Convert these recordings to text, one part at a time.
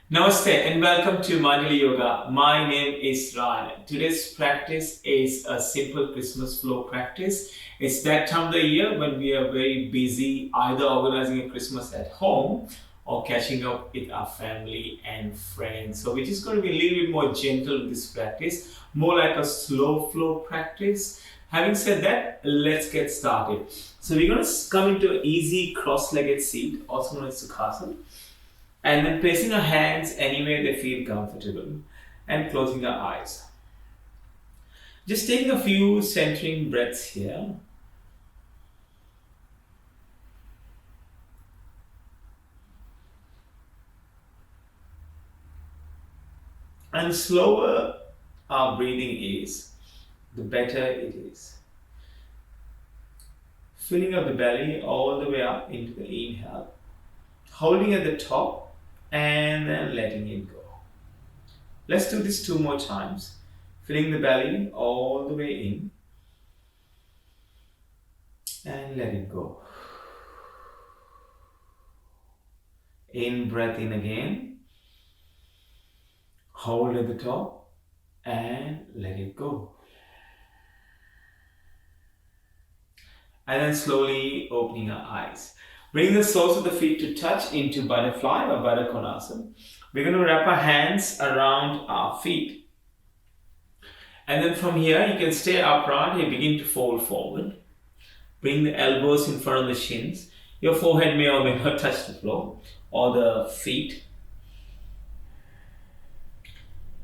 Namaste and welcome to Minderly Yoga. My name is Ryan. Today's practice is a simple Christmas flow practice. It's that time of the year when we are very busy either organizing a Christmas at home or catching up with our family and friends. So we're just going to be a little bit more gentle with this practice, more like a slow flow practice. Having said that, let's get started. So we're going to come into an easy cross-legged seat, also known as Sukhasana, and then placing our hands anywhere they feel comfortable and closing our eyes. Just taking a few centering breaths here. And slower our breathing is, the better it is. Filling up the belly all the way up into the inhale, holding at the top and then letting it go. Let's do this two more times. Filling the belly all the way in and let it go. In breath in again. Hold at the top and let it go. And then slowly opening our eyes. Bring the soles of the feet to touch into butterfly or Baddha Konasana. We're going to wrap our hands around our feet. And then from here, you can stay upright and begin to fold forward. Bring the elbows in front of the shins. Your forehead may or may not touch the floor or the feet.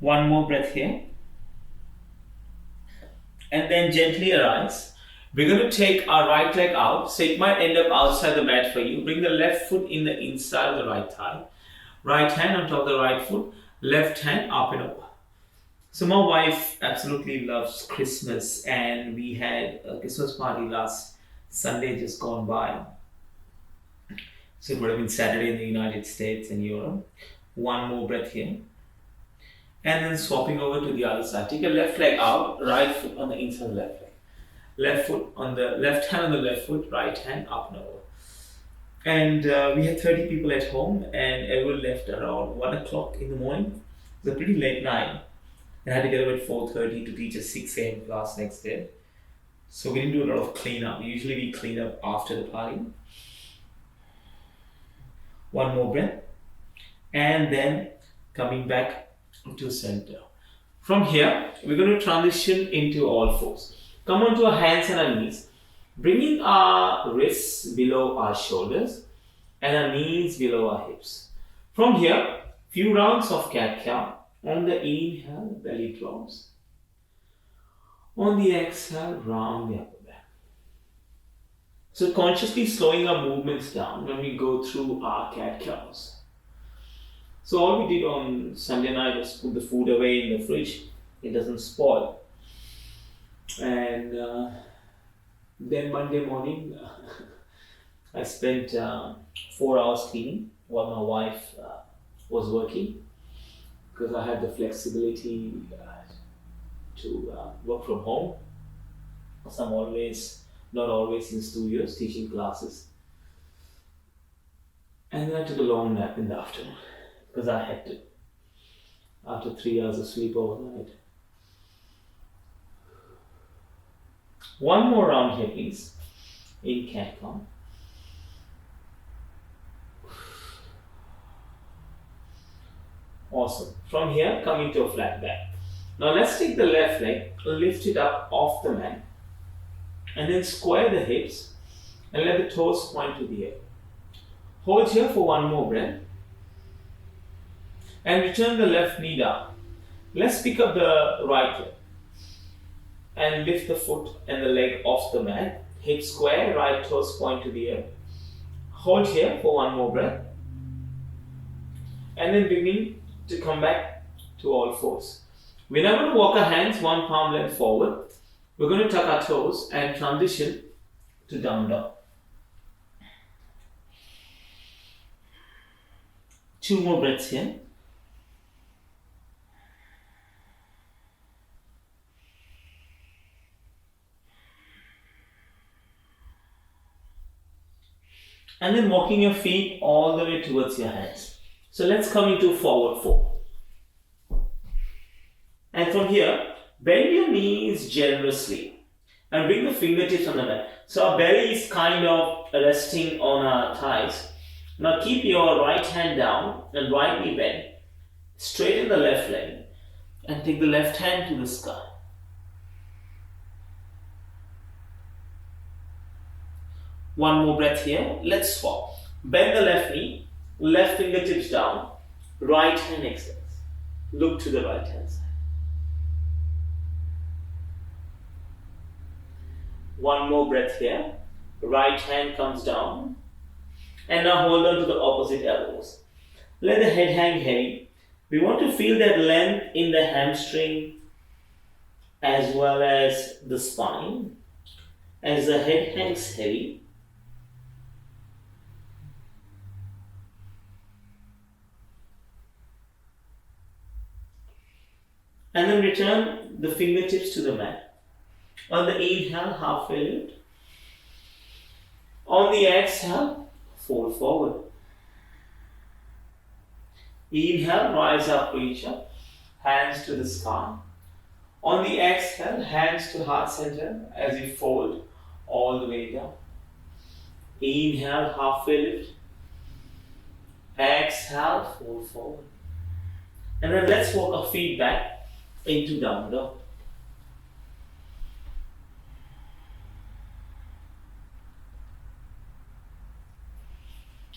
One more breath here. And then gently arise. We're going to take our right leg out, so it might end up outside the mat for you. Bring the left foot in the inside of the right thigh. Right hand on top of the right foot, left hand up and over. So my wife absolutely loves Christmas, and we had a Christmas party last Sunday just gone by. So it would have been Saturday in the United States and Europe. One more breath here. And then swapping over to the other side. Take your left leg out, right foot on the inside of the left leg. Left foot on the left hand on the left foot, right hand up and over. And we had 30 people at home, and everyone left around 1 o'clock in the morning. It was a pretty late night. I had to get up at 4:30 to teach a 6 a.m. class next day. So we didn't do a lot of cleanup. Usually we clean up after the party. One more breath. And then coming back to center. From here, we're going to transition into all fours. Come onto our hands and our knees, bringing our wrists below our shoulders and our knees below our hips. From here, few rounds of cat-cow. On the inhale, belly drops. On the exhale, round the upper back. So consciously slowing our movements down when we go through our cat-cows. So all we did on Sunday night was put the food away in the fridge. It doesn't spoil. And then Monday morning, I spent 4 hours cleaning while my wife was working, because I had the flexibility to work from home. So I'm always, not always since 2 years, teaching classes. And then I took a long nap in the afternoon, because I had to, after 3 hours of sleep overnight. One more round here, please. In cat-cow. Awesome. From here, come into a flat back. Now let's take the left leg, lift it up off the mat, and then square the hips and let the toes point to the air. Hold here for one more breath. And return the left knee down. Let's pick up the right leg and lift the foot and the leg off the mat. Hip square, right toes point to the air. Hold here for one more breath. And then beginning to come back to all fours. We're now going to walk our hands one palm length forward. We're going to tuck our toes and transition to down dog. 2 more breaths here. And then walking your feet all the way towards your hands. So let's come into forward fold. And from here, bend your knees generously and bring the fingertips on the mat. So our belly is kind of resting on our thighs. Now keep your right hand down and right knee bent. Straighten the left leg and take the left hand to the sky. One more breath here. Let's swap. Bend the left knee, left fingertips down, right hand extends. Look to the right hand side. One more breath here. Right hand comes down. And now hold on to the opposite elbows. Let the head hang heavy. We want to feel that length in the hamstring as well as the spine. As the head hangs heavy, and then return the fingertips to the mat. On the inhale, halfway lift. On the exhale, fold forward. Inhale, rise up, reach up, hands to the sky. On the exhale, hands to heart center as you fold all the way down. Inhale, halfway lift. Exhale, fold forward. And then let's walk our feet back into down dog.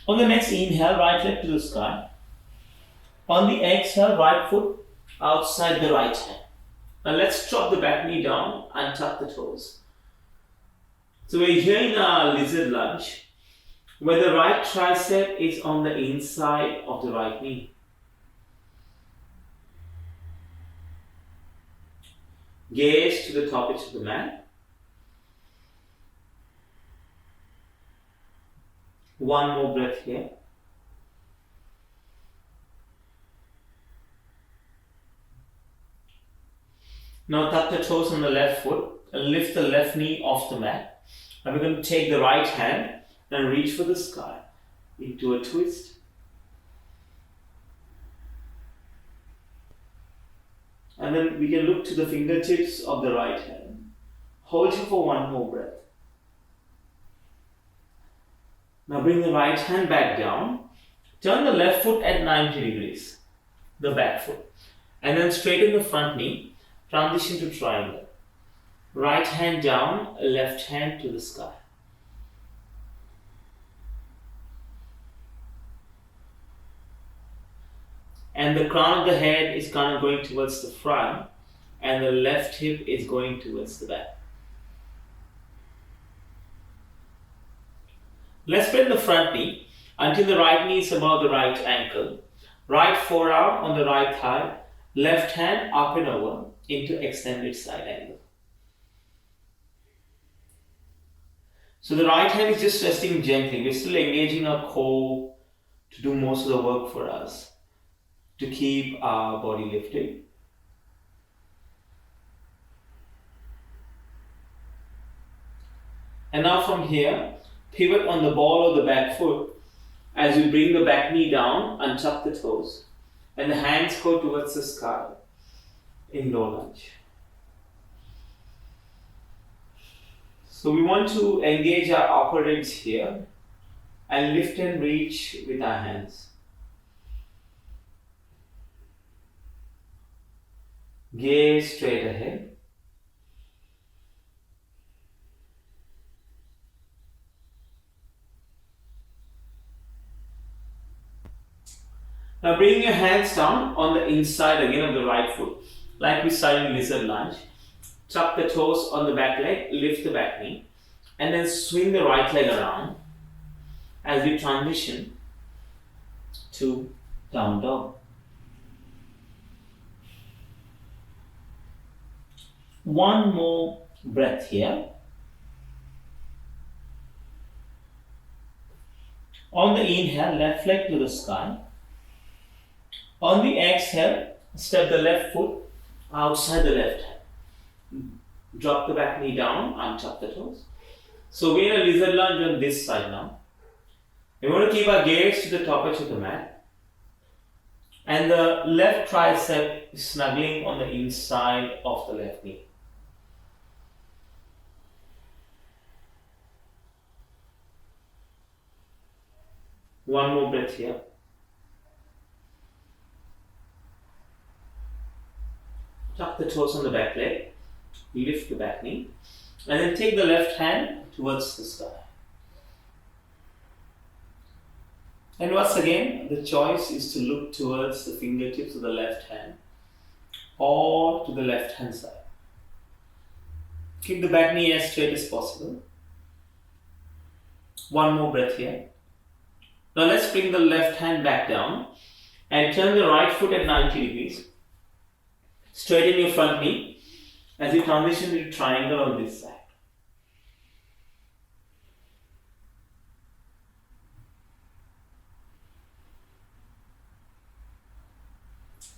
On the next inhale, right leg to the sky. On the exhale, right foot outside the right hand. Now let's drop the back knee down and tuck the toes. So we're here in our lizard lunge, where the right tricep is on the inside of the right knee. Gaze to the top edge of the mat. One more breath here. Now tuck the toes on the left foot and lift the left knee off the mat. And we're going to take the right hand and reach for the sky into a twist. And then we can look to the fingertips of the right hand. Hold here for one more breath. Now bring the right hand back down. Turn the left foot at 90 degrees, the back foot. And then straighten the front knee. Transition to triangle. Right hand down, left hand to the sky. And the crown of the head is kind of going towards the front, and the left hip is going towards the back. Let's bend the front knee until the right knee is above the right ankle. Right forearm on the right thigh, left hand up and over into extended side angle. So the right hand is just resting gently. We're still engaging our core to do most of the work for us, to keep our body lifted. And now from here, pivot on the ball of the back foot as you bring the back knee down and tuck the toes. And the hands go towards the sky in low lunge. So we want to engage our upper ribs here and lift and reach with our hands. Gaze straight ahead. Now bring your hands down on the inside again of the right foot, like we started in lizard lunge. Tuck the toes on the back leg, lift the back knee, and then swing the right leg around as we transition to down dog. One more breath here. On the inhale, left leg to the sky. On the exhale, step the left foot outside the left hand. Drop the back knee down and tuck the toes. So we're in a lizard lunge on this side now. We want to keep our gaze to the top edge of the mat. and the left tricep is snuggling on the inside of the left knee. One more breath here. Tuck the toes on the back leg, lift the back knee, and then take the left hand towards the sky. And once again, the choice is to look towards the fingertips of the left hand or to the left hand side. Keep the back knee as straight as possible. One more breath here. Now let's bring the left hand back down and turn the right foot at 90 degrees. Straighten your front knee as you transition to triangle on this side.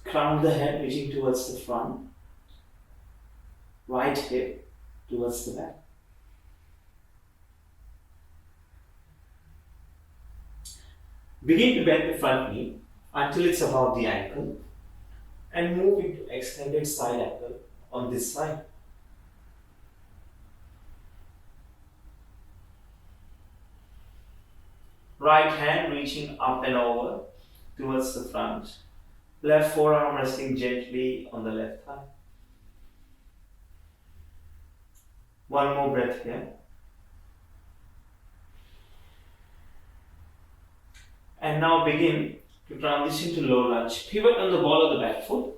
Crown the head reaching towards the front. Right hip towards the back. Begin to bend the front knee until it's above the ankle and move into extended side angle on this side. Right hand reaching up and over towards the front. Left forearm resting gently on the left thigh. One more breath here. And now begin to transition to low lunge. Pivot on the ball of the back foot.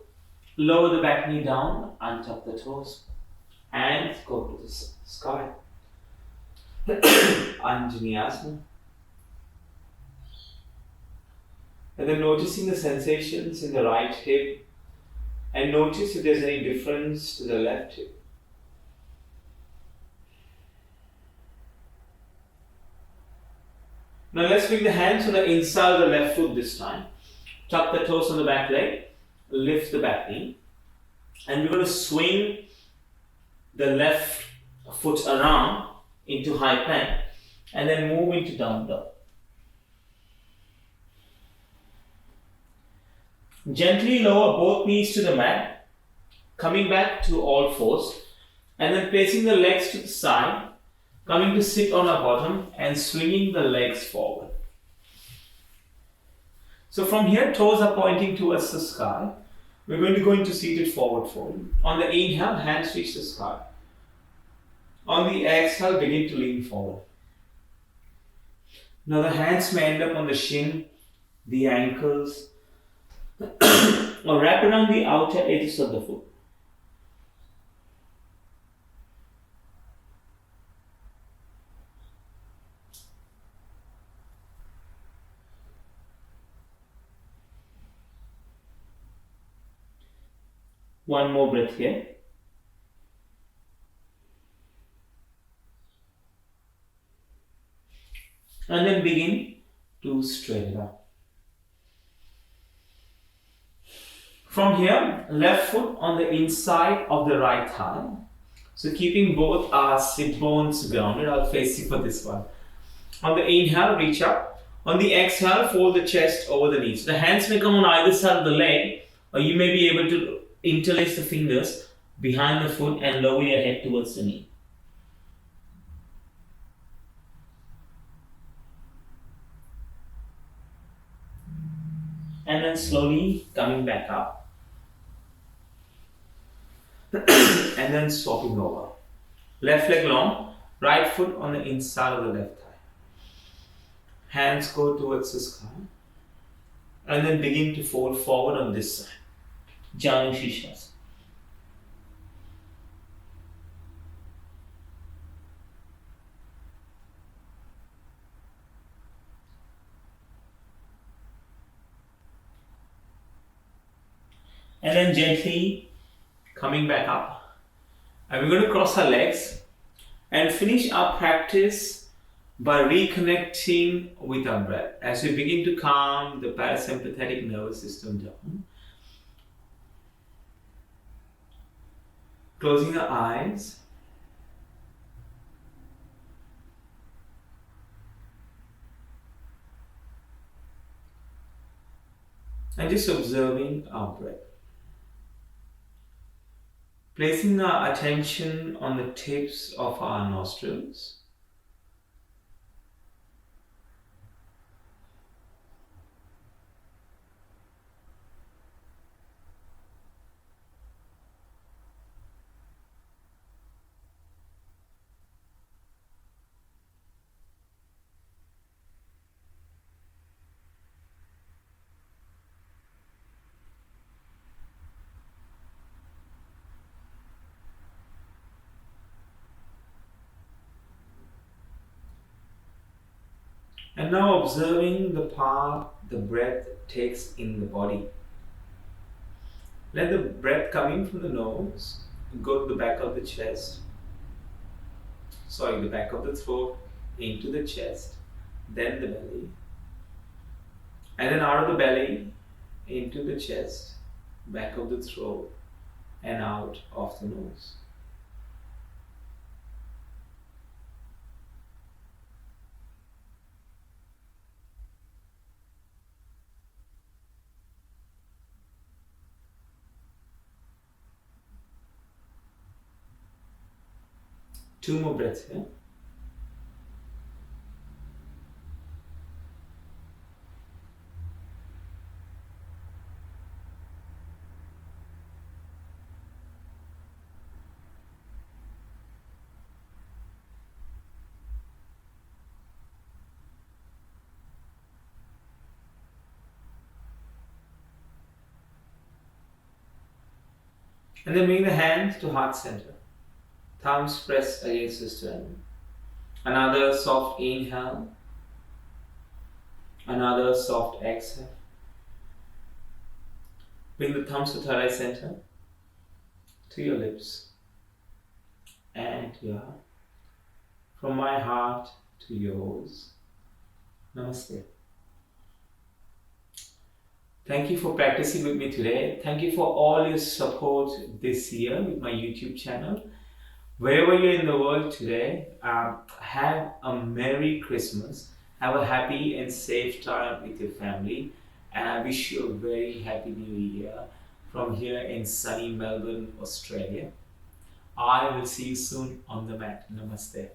Lower the back knee down, untuck the toes. And go to the sky. Anjaneyasana. And then noticing the sensations in the right hip. And notice if there's any difference to the left hip. Now let's bring the hands on the inside of the left foot this time. Tuck the toes on the back leg. Lift the back knee. And we're going to swing the left foot around into high plank. And then move into down dog. Gently lower both knees to the mat. Coming back to all fours. And then placing the legs to the side. Coming to sit on our bottom and swinging the legs forward. So from here, toes are pointing towards the sky. We're going to go into seated forward fold. On the inhale, hands reach the sky. On the exhale, begin to lean forward. Now the hands may end up on the shin, the ankles, or wrap around the outer edges of the foot. One more breath here. And then begin to straighten up. From here, left foot on the inside of the right thigh. So keeping both our sit bones grounded. I'll face you for this one. On the inhale, reach up. On the exhale, fold the chest over the knees. The hands may come on either side of the leg, or you may be able to interlace the fingers behind the foot and lower your head towards the knee. And then slowly coming back up. And then swapping over. Left leg long, right foot on the inside of the left thigh. Hands go towards the sky. And then begin to fold forward on this side. Janu Shishas. And then gently coming back up. And we're going to cross our legs and finish our practice by reconnecting with our breath. As we begin to calm the parasympathetic nervous system down. Closing our eyes. and just observing our breath. Placing our attention on the tips of our nostrils. And now observing the path the breath takes in the body. Let the breath come in from the nose, go to the back of the chest, the back of the throat, into the chest, then the belly, and then out of the belly, into the chest, back of the throat, and out of the nose. Two more breaths here. And then bring the hands to heart center. Thumbs pressed against the sternum. Another soft inhale. Another soft exhale. Bring the thumbs to third eye center, to your lips, and to your heart. From my heart to yours. Namaste. Thank you for practicing with me today. Thank you for all your support this year with my YouTube channel. Wherever you're in the world today, have a Merry Christmas. Have a happy and safe time with your family. And I wish you a very happy new year from here in sunny Melbourne, Australia. I will see you soon on the mat. Namaste.